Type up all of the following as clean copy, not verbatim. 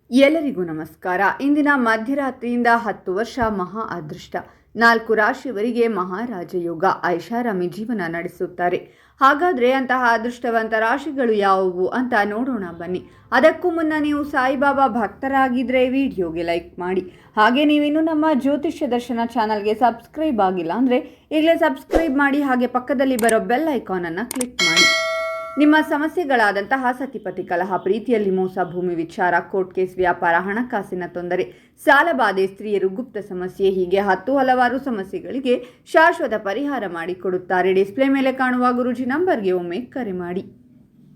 ಎಲ್ಲರಿಗೂ ನಮಸ್ಕಾರ. ಇಂದಿನ ಮಧ್ಯರಾತ್ರಿಯಿಂದ 10 ವರ್ಷ ಮಹಾ ಅದೃಷ್ಟ. 4 ರಾಶಿಯವರಿಗೆ ಮಹಾರಾಜ ಯೋಗ, ಐಷಾರಾಮಿ ಜೀವನ ನಡೆಸುತ್ತಾರೆ. ಹಾಗಾದರೆ ಅಂತಹ ಅದೃಷ್ಟವಂತ ರಾಶಿಗಳು ಯಾವುವು ಅಂತ ನೋಡೋಣ ಬನ್ನಿ. ಅದಕ್ಕೂ ಮುನ್ನ ನೀವು ಸಾಯಿಬಾಬಾ ಭಕ್ತರಾಗಿದ್ದರೆ ವಿಡಿಯೋಗೆ ಲೈಕ್ ಮಾಡಿ. ಹಾಗೆ ನೀವಿನ್ನೂ ನಮ್ಮ ಜ್ಯೋತಿಷ್ಯ ದರ್ಶನ ಚಾನಲ್ಗೆ ಸಬ್ಸ್ಕ್ರೈಬ್ ಆಗಿಲ್ಲ ಅಂದರೆ ಈಗಲೇ ಸಬ್ಸ್ಕ್ರೈಬ್ ಮಾಡಿ. ಹಾಗೆ ಪಕ್ಕದಲ್ಲಿ ಬರೋ ಬೆಲ್ ಐಕಾನನ್ನು ಕ್ಲಿಕ್ ಮಾಡಿ. ನಿಮ್ಮ ಸಮಸ್ಯೆಗಳಾದಂತಹ ಸತಿಪತಿ ಕಲಹ, ಪ್ರೀತಿಯಲ್ಲಿ ಮೋಸ, ಭೂಮಿ ವಿಚಾರ, ಕೋರ್ಟ್ ಕೇಸ್, ವ್ಯಾಪಾರ, ಹಣಕಾಸಿನ ತೊಂದರೆ, ಸಾಲಬಾಧೆ, ಸ್ತ್ರೀಯರು, ಗುಪ್ತ ಸಮಸ್ಯೆ, ಹೀಗೆ ಹಲವಾರು ಸಮಸ್ಯೆಗಳಿಗೆ ಶಾಶ್ವತ ಪರಿಹಾರ ಮಾಡಿಕೊಡುತ್ತಾರೆ. ಡಿಸ್ಪ್ಲೇ ಮೇಲೆ ಕಾಣುವ ಗುರೂಜಿ ನಂಬರ್ಗೆ ಒಮ್ಮೆ ಕರೆ ಮಾಡಿ.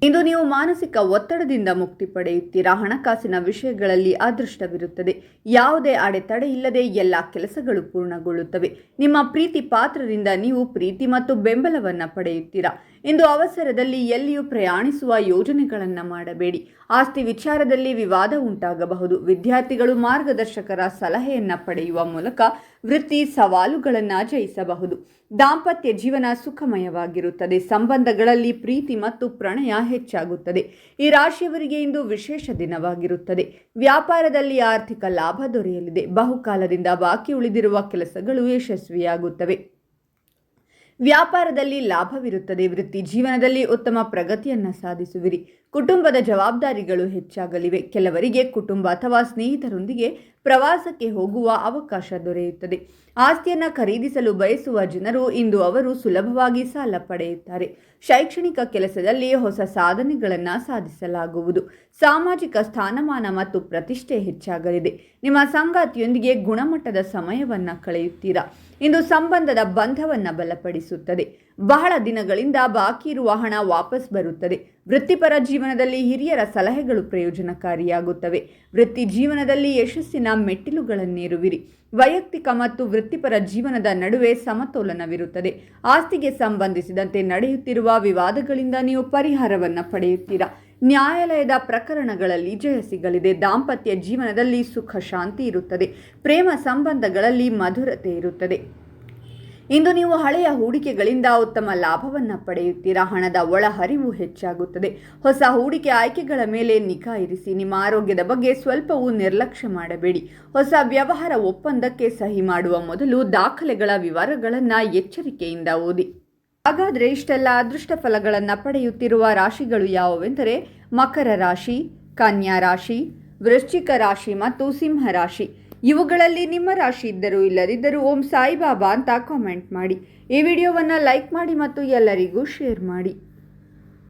ಇಂದು ನೀವು ಮಾನಸಿಕ ಒತ್ತಡದಿಂದ ಮುಕ್ತಿ ಪಡೆಯುತ್ತೀರಾ. ಹಣಕಾಸಿನ ವಿಷಯಗಳಲ್ಲಿ ಅದೃಷ್ಟವಿರುತ್ತದೆ. ಯಾವುದೇ ಅಡೆತಡೆ ಇಲ್ಲದೆ ಎಲ್ಲ ಕೆಲಸಗಳು ಪೂರ್ಣಗೊಳ್ಳುತ್ತವೆ. ನಿಮ್ಮ ಪ್ರೀತಿ ಪಾತ್ರರಿಂದ ನೀವು ಪ್ರೀತಿ ಮತ್ತು ಬೆಂಬಲವನ್ನು ಪಡೆಯುತ್ತೀರಾ. ಇಂದು ಅವಸರದಲ್ಲಿ ಎಲ್ಲಿಯೂ ಪ್ರಯಾಣಿಸುವ ಯೋಜನೆಗಳನ್ನು ಮಾಡಬೇಡಿ. ಆಸ್ತಿ ವಿಚಾರದಲ್ಲಿ ವಿವಾದ ಉಂಟಾಗಬಹುದು. ವಿದ್ಯಾರ್ಥಿಗಳು ಮಾರ್ಗದರ್ಶಕರ ಸಲಹೆಯನ್ನು ಪಡೆಯುವ ಮೂಲಕ ವೃತ್ತಿ ಸವಾಲುಗಳನ್ನು ಜಯಿಸಬಹುದು. ದಾಂಪತ್ಯ ಜೀವನ ಸುಖಮಯವಾಗಿರುತ್ತದೆ. ಸಂಬಂಧಗಳಲ್ಲಿ ಪ್ರೀತಿ ಮತ್ತು ಪ್ರಣಯ ಹೆಚ್ಚಾಗುತ್ತದೆ. ಈ ರಾಶಿಯವರಿಗೆ ಇಂದು ವಿಶೇಷ ದಿನವಾಗಿರುತ್ತದೆ. ವ್ಯಾಪಾರದಲ್ಲಿ ಆರ್ಥಿಕ ಲಾಭ ದೊರೆಯಲಿದೆ. ಬಹುಕಾಲದಿಂದ ಬಾಕಿ ಉಳಿದಿರುವ ಕೆಲಸಗಳು ಯಶಸ್ವಿಯಾಗುತ್ತವೆ. ವ್ಯಾಪಾರದಲ್ಲಿ ಲಾಭವಿರುತ್ತದೆ. ವೃತ್ತಿ ಜೀವನದಲ್ಲಿ ಉತ್ತಮ ಪ್ರಗತಿಯನ್ನು ಸಾಧಿಸುವಿರಿ. ಕುಟುಂಬದ ಜವಾಬ್ದಾರಿಗಳು ಹೆಚ್ಚಾಗಲಿವೆ. ಕೆಲವರಿಗೆ ಕುಟುಂಬ ಅಥವಾ ಸ್ನೇಹಿತರೊಂದಿಗೆ ಪ್ರವಾಸಕ್ಕೆ ಹೋಗುವ ಅವಕಾಶ ದೊರೆಯುತ್ತದೆ. ಆಸ್ತಿಯನ್ನು ಖರೀದಿಸಲು ಬಯಸುವ ಜನರು ಇಂದು ಅವರು ಸುಲಭವಾಗಿ ಸಾಲ ಪಡೆಯುತ್ತಾರೆ. ಶೈಕ್ಷಣಿಕ ಕೆಲಸದಲ್ಲಿ ಹೊಸ ಸಾಧನೆಗಳನ್ನು ಸಾಧಿಸಲಾಗುವುದು. ಸಾಮಾಜಿಕ ಸ್ಥಾನಮಾನ ಮತ್ತು ಪ್ರತಿಷ್ಠೆ ಹೆಚ್ಚಾಗಲಿದೆ. ನಿಮ್ಮ ಸಂಗಾತಿಯೊಂದಿಗೆ ಗುಣಮಟ್ಟದ ಸಮಯವನ್ನು ಕಳೆಯುತ್ತೀರಾ. ಇಂದು ಸಂಬಂಧದ ಬಂಧವನ್ನು ಬಲಪಡಿಸುತ್ತದೆ. ಬಹಳ ದಿನಗಳಿಂದ ಬಾಕಿ ಇರುವ ಹಣ ವಾಪಸ್ ಬರುತ್ತದೆ. ವೃತ್ತಿಪರ ಜೀವನದಲ್ಲಿ ಹಿರಿಯರ ಸಲಹೆಗಳು ಪ್ರಯೋಜನಕಾರಿಯಾಗುತ್ತವೆ. ವೃತ್ತಿ ಜೀವನದಲ್ಲಿ ಯಶಸ್ಸಿನ ಮೆಟ್ಟಿಲುಗಳನ್ನೇರುವಿರಿ. ವೈಯಕ್ತಿಕ ಮತ್ತು ವೃತ್ತಿಪರ ಜೀವನದ ನಡುವೆ ಸಮತೋಲನವಿರುತ್ತದೆ. ಆಸ್ತಿಗೆ ಸಂಬಂಧಿಸಿದಂತೆ ನಡೆಯುತ್ತಿರುವ ವಿವಾದಗಳಿಂದ ನೀವು ಪರಿಹಾರವನ್ನು ಪಡೆಯುತ್ತೀರಾ. ನ್ಯಾಯಾಲಯದ ಪ್ರಕರಣಗಳಲ್ಲಿ ಜಯ ಸಿಗಲಿದೆ. ದಾಂಪತ್ಯ ಜೀವನದಲ್ಲಿ ಸುಖ ಶಾಂತಿ ಇರುತ್ತದೆ. ಪ್ರೇಮ ಸಂಬಂಧಗಳಲ್ಲಿ ಮಧುರತೆ ಇರುತ್ತದೆ. ಇಂದು ನೀವು ಹಳೆಯ ಹೂಡಿಕೆಗಳಿಂದ ಉತ್ತಮ ಲಾಭವನ್ನು ಪಡೆಯುತ್ತೀರಾ. ಹಣದ ಒಳಹರಿವು ಹೆಚ್ಚಾಗುತ್ತದೆ. ಹೊಸ ಹೂಡಿಕೆ ಆಯ್ಕೆಗಳ ಮೇಲೆ ನಿಗಾ ಇರಿಸಿ. ನಿಮ್ಮ ಆರೋಗ್ಯದ ಬಗ್ಗೆ ಸ್ವಲ್ಪವೂ ನಿರ್ಲಕ್ಷ್ಯ ಮಾಡಬೇಡಿ. ಹೊಸ ವ್ಯವಹಾರ ಒಪ್ಪಂದಕ್ಕೆ ಸಹಿ ಮಾಡುವ ಮೊದಲು ದಾಖಲೆಗಳ ವಿವರಗಳನ್ನು ಎಚ್ಚರಿಕೆಯಿಂದ ಓದಿ. ಹಾಗಾದರೆ ಇಷ್ಟೆಲ್ಲ ಅದೃಷ್ಟ ಫಲಗಳನ್ನು ಪಡೆಯುತ್ತಿರುವ ರಾಶಿಗಳು ಯಾವುವೆಂದರೆ ಮಕರ ರಾಶಿ, ಕನ್ಯಾ ರಾಶಿ, ವೃಶ್ಚಿಕ ರಾಶಿ ಮತ್ತು ಸಿಂಹ ರಾಶಿ. ಇವುಗಳಲ್ಲಿ ನಿಮ್ಮ ರಾಶಿ ಇದ್ದರೂ ಇಲ್ಲದಿದ್ದರೂ ಓಂ ಸಾಯಿಬಾಬಾ ಅಂತ ಕಾಮೆಂಟ್ ಮಾಡಿ. ಈ ವಿಡಿಯೋವನ್ನು ಲೈಕ್ ಮಾಡಿ ಮತ್ತು ಎಲ್ಲರಿಗೂ ಶೇರ್ ಮಾಡಿ.